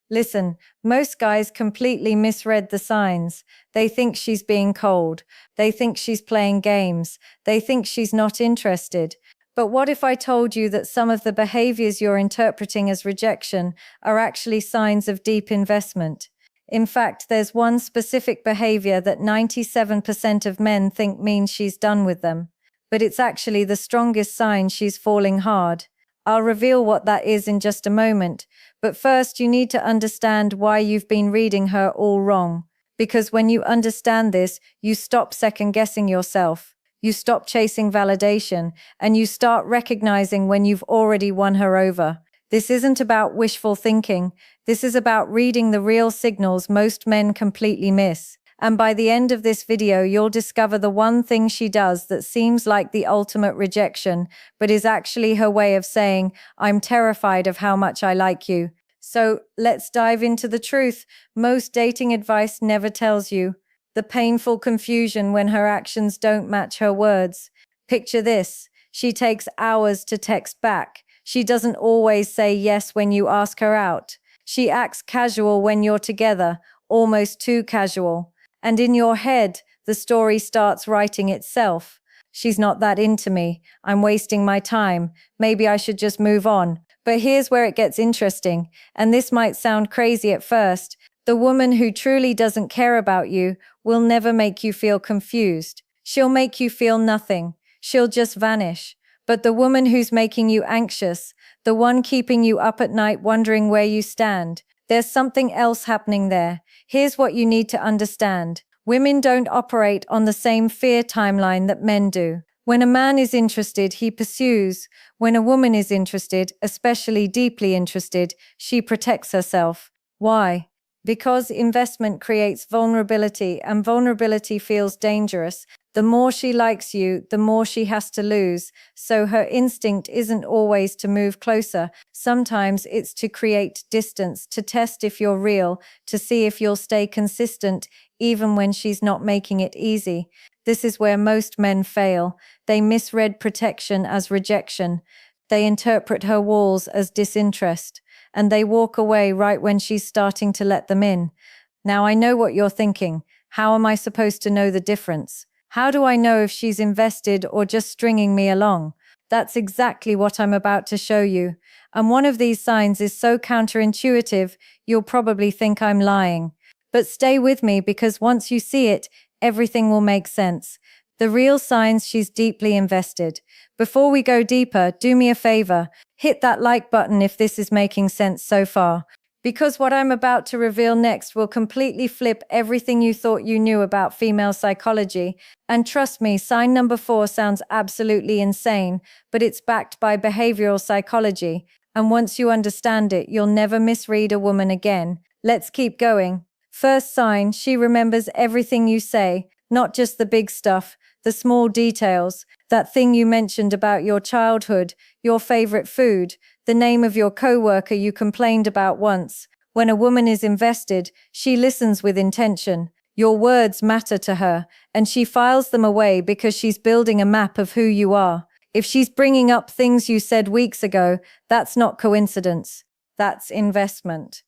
Listen, most guys completely misread the signs. They think she's being cold. They think she's playing games. They think she's not interested. But what if I told you that some of the behaviors you're interpreting as rejection are actually signs of deep investment? In fact, there's one specific behavior that 97% of men think means she's done with them. But it's actually the strongest sign she's falling hard. I'll reveal what that is in just a moment. But first, you need to understand why you've been reading her all wrong. Because when you understand this, you stop second-guessing yourself. You stop chasing validation, and you start recognizing when you've already won her over. This isn't about wishful thinking. This is about reading the real signals most men completely miss. And by the end of this video, you'll discover the one thing she does that seems like the ultimate rejection, but is actually her way of saying, I'm terrified of how much I like you. So let's dive into the truth. Most dating advice never tells you. The painful confusion when her actions don't match her words. Picture this. She takes hours to text back. She doesn't always say yes when you ask her out. She acts casual when you're together, almost too casual. And in your head, the story starts writing itself. She's not that into me. I'm wasting my time. Maybe I should just move on. But here's where it gets interesting, and this might sound crazy at first. The woman who truly doesn't care about you will never make you feel confused. She'll make you feel nothing. She'll just vanish. But the woman who's making you anxious, the one keeping you up at night wondering where you stand, there's something else happening there. Here's what you need to understand. Women don't operate on the same fear timeline that men do. When a man is interested, he pursues. When a woman is interested, especially deeply interested, she protects herself. Why? Because investment creates vulnerability, and vulnerability feels dangerous. The more she likes you, the more she has to lose. So her instinct isn't always to move closer. Sometimes it's to create distance, to test if you're real, to see if you'll stay consistent, even when she's not making it easy. This is where most men fail. They misread protection as rejection. They interpret her walls as disinterest. And they walk away right when she's starting to let them in. Now I know what you're thinking. How am I supposed to know the difference? How do I know if she's invested or just stringing me along? That's exactly what I'm about to show you. And one of these signs is so counterintuitive, you'll probably think I'm lying. But stay with me, because once you see it, everything will make sense. The real signs she's deeply invested. Before we go deeper, do me a favor. Hit that like button if this is making sense so far. Because what I'm about to reveal next will completely flip everything you thought you knew about female psychology. And trust me, sign number 4 sounds absolutely insane, but it's backed by behavioral psychology. And once you understand it, you'll never misread a woman again. Let's keep going. First sign, she remembers everything you say, not just the big stuff, the small details, that thing you mentioned about your childhood, your favorite food, the name of your coworker you complained about once. When a woman is invested, she listens with intention. Your words matter to her, and she files them away because she's building a map of who you are. If she's bringing up things you said weeks ago, that's not coincidence. That's investment.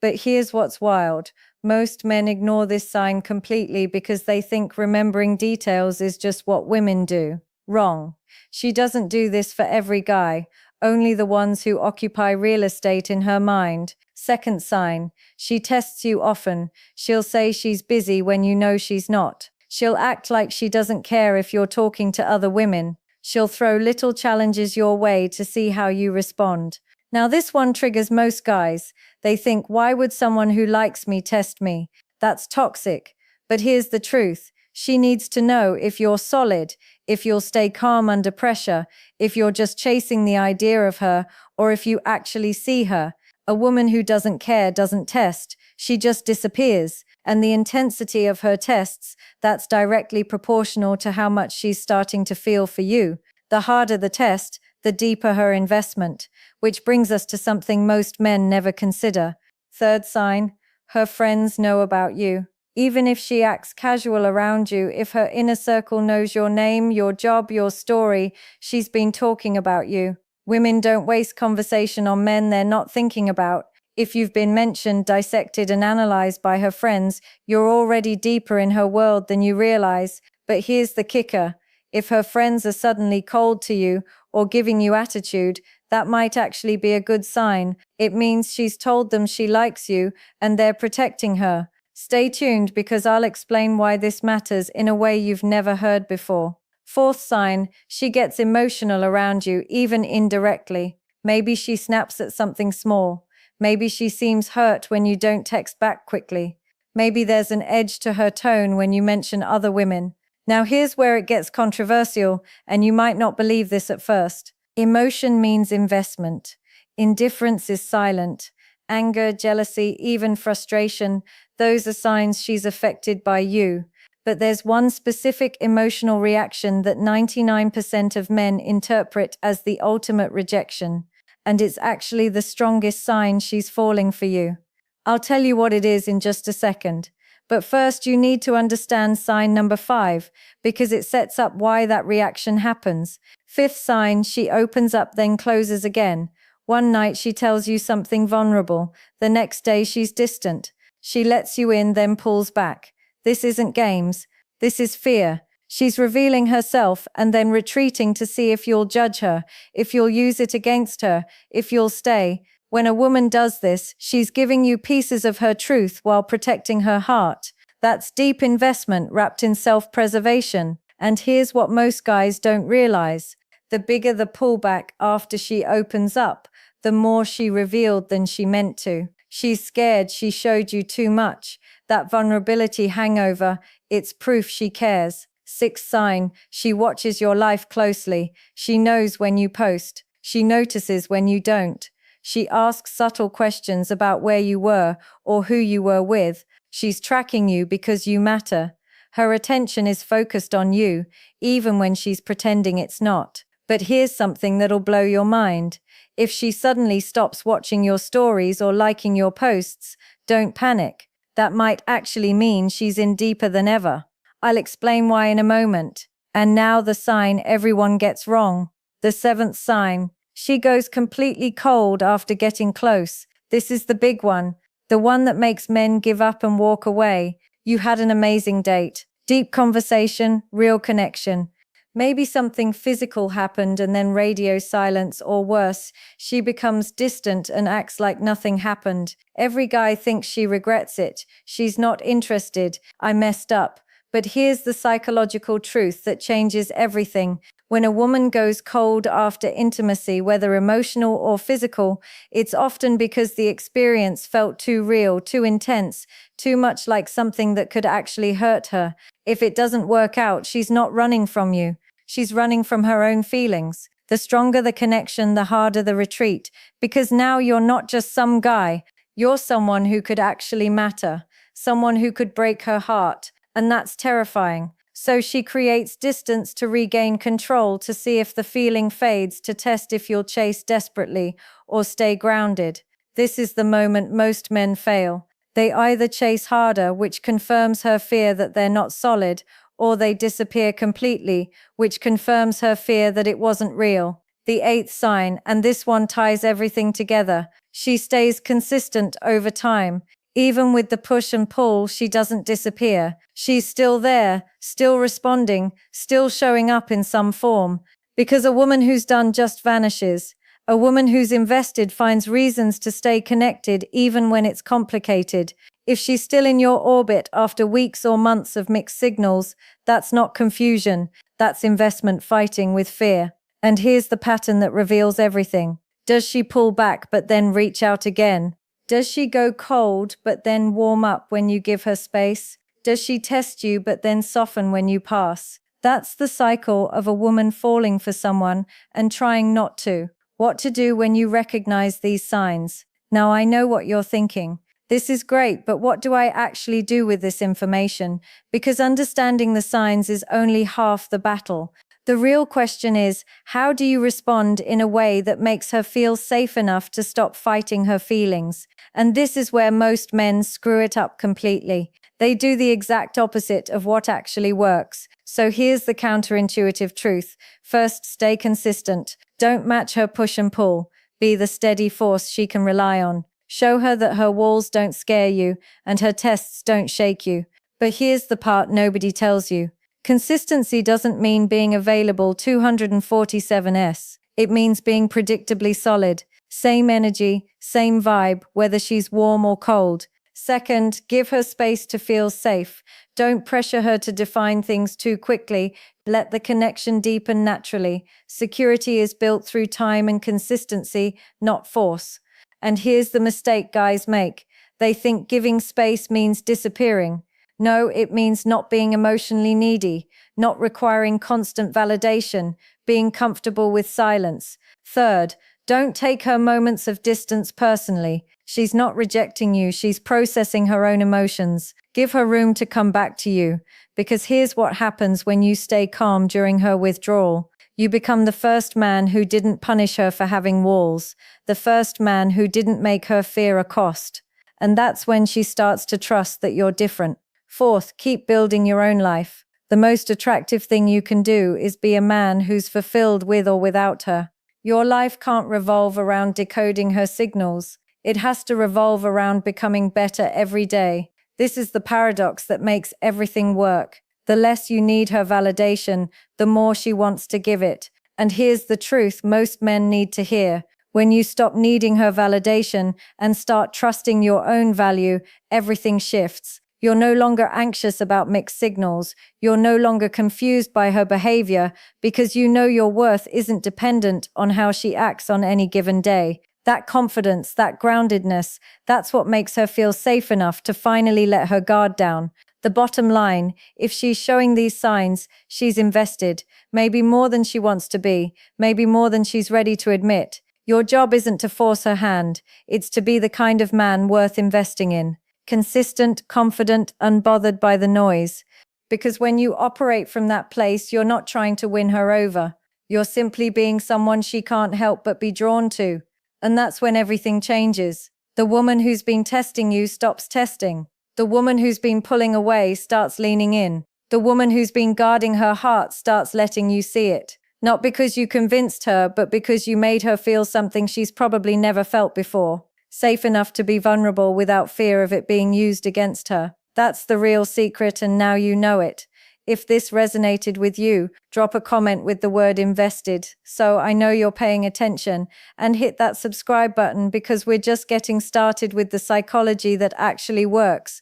But here's what's wild. Most men ignore this sign completely because they think remembering details is just what women do. Wrong. She doesn't do this for every guy, only the ones who occupy real estate in her mind. Second sign, she tests you often. She'll say she's busy when you know she's not. She'll act like she doesn't care if you're talking to other women. She'll throw little challenges your way to see how you respond. Now this one triggers most guys. They think, why would someone who likes me test me? That's toxic. But here's the truth. She needs to know if you're solid, if you'll stay calm under pressure, if you're just chasing the idea of her, or if you actually see her. A woman who doesn't care doesn't test. She just disappears. And the intensity of her tests, that's directly proportional to how much she's starting to feel for you. The harder the test, the deeper her investment. Which brings us to something most men never consider. Third sign, her friends know about you. Even if she acts casual around you, if her inner circle knows your name, your job, your story, she's been talking about you. Women don't waste conversation on men they're not thinking about. If you've been mentioned, dissected, and analyzed by her friends, you're already deeper in her world than you realize. But here's the kicker. If her friends are suddenly cold to you or giving you attitude, that might actually be a good sign. It means she's told them she likes you and they're protecting her. Stay tuned because I'll explain why this matters in a way you've never heard before. Fourth sign, she gets emotional around you, even indirectly. Maybe she snaps at something small. Maybe she seems hurt when you don't text back quickly. Maybe there's an edge to her tone when you mention other women. Now here's where it gets controversial, and you might not believe this at first. Emotion means investment. Indifference is silent. Anger, jealousy, even frustration, those are signs she's affected by you. But there's one specific emotional reaction that 99% of men interpret as the ultimate rejection, and it's actually the strongest sign she's falling for you. I'll tell you what it is in just a second. But first, you need to understand sign number 5, because it sets up why that reaction happens. Fifth sign, she opens up then closes again. One night she tells you something vulnerable. The next day she's distant. She lets you in, then pulls back. This isn't games. This is fear. She's revealing herself and then retreating to see if you'll judge her, if you'll use it against her, if you'll stay. When a woman does this, she's giving you pieces of her truth while protecting her heart. That's deep investment wrapped in self-preservation. And here's what most guys don't realize. The bigger the pullback after she opens up, the more she revealed than she meant to. She's scared she showed you too much. That vulnerability hangover, it's proof she cares. Sixth sign, she watches your life closely. She knows when you post. She notices when you don't. She asks subtle questions about where you were or who you were with. She's tracking you because you matter. Her attention is focused on you, even when she's pretending it's not. But here's something that'll blow your mind. If she suddenly stops watching your stories or liking your posts, don't panic. That might actually mean she's in deeper than ever. I'll explain why in a moment. And now the sign everyone gets wrong. The seventh sign. She goes completely cold after getting close. This is the big one. The one that makes men give up and walk away. You had an amazing date. Deep conversation, real connection. Maybe something physical happened and then radio silence, or worse, she becomes distant and acts like nothing happened. Every guy thinks she regrets it. She's not interested. I messed up. But here's the psychological truth that changes everything. When a woman goes cold after intimacy, whether emotional or physical, it's often because the experience felt too real, too intense, too much like something that could actually hurt her. If it doesn't work out, she's not running from you. She's running from her own feelings. The stronger the connection, the harder the retreat, because now you're not just some guy. You're someone who could actually matter, someone who could break her heart, and that's terrifying. So she creates distance to regain control, to see if the feeling fades, to test if you'll chase desperately or stay grounded. This is the moment most men fail. They either chase harder, which confirms her fear that they're not solid, or they disappear completely, which confirms her fear that it wasn't real. The eighth sign, and this one ties everything together. She stays consistent over time. Even with the push and pull, she doesn't disappear. She's still there, still responding, still showing up in some form. Because a woman who's done just vanishes. A woman who's invested finds reasons to stay connected even when it's complicated. If she's still in your orbit after weeks or months of mixed signals, that's not confusion. That's investment fighting with fear. And here's the pattern that reveals everything. Does she pull back but then reach out again? Does she go cold but then warm up when you give her space? Does she test you but then soften when you pass? That's the cycle of a woman falling for someone and trying not to. What to do when you recognize these signs? Now I know what you're thinking. This is great, but what do I actually do with this information? Because understanding the signs is only half the battle. The real question is, how do you respond in a way that makes her feel safe enough to stop fighting her feelings? And this is where most men screw it up completely. They do the exact opposite of what actually works. So here's the counterintuitive truth. First, stay consistent. Don't match her push and pull. Be the steady force she can rely on. Show her that her walls don't scare you and her tests don't shake you. But here's the part nobody tells you. Consistency doesn't mean being available 247s. It means being predictably solid. Same energy, same vibe, whether she's warm or cold. Second, give her space to feel safe. Don't pressure her to define things too quickly. Let the connection deepen naturally. Security is built through time and consistency, not force. And here's the mistake guys make. They think giving space means disappearing. No, it means not being emotionally needy, not requiring constant validation, being comfortable with silence. Third, don't take her moments of distance personally. She's not rejecting you, she's processing her own emotions. Give her room to come back to you, because here's what happens when you stay calm during her withdrawal. You become the first man who didn't punish her for having walls, the first man who didn't make her fear a cost. And that's when she starts to trust that you're different. Fourth, keep building your own life. The most attractive thing you can do is be a man who's fulfilled with or without her. Your life can't revolve around decoding her signals. It has to revolve around becoming better every day. This is the paradox that makes everything work. The less you need her validation, the more she wants to give it. And here's the truth most men need to hear. When you stop needing her validation and start trusting your own value, everything shifts. You're no longer anxious about mixed signals. You're no longer confused by her behavior because you know your worth isn't dependent on how she acts on any given day. That confidence, that groundedness, that's what makes her feel safe enough to finally let her guard down. The bottom line, if she's showing these signs, she's invested, maybe more than she wants to be, maybe more than she's ready to admit. Your job isn't to force her hand, it's to be the kind of man worth investing in. Consistent, confident, unbothered by the noise. Because when you operate from that place, you're not trying to win her over. You're simply being someone she can't help but be drawn to. And that's when everything changes. The woman who's been testing you stops testing. The woman who's been pulling away starts leaning in. The woman who's been guarding her heart starts letting you see it. Not because you convinced her, but because you made her feel something she's probably never felt before. Safe enough to be vulnerable without fear of it being used against her. That's the real secret, and now you know it. If this resonated with you, drop a comment with the word invested so I know you're paying attention, and hit that subscribe button because we're just getting started with the psychology that actually works.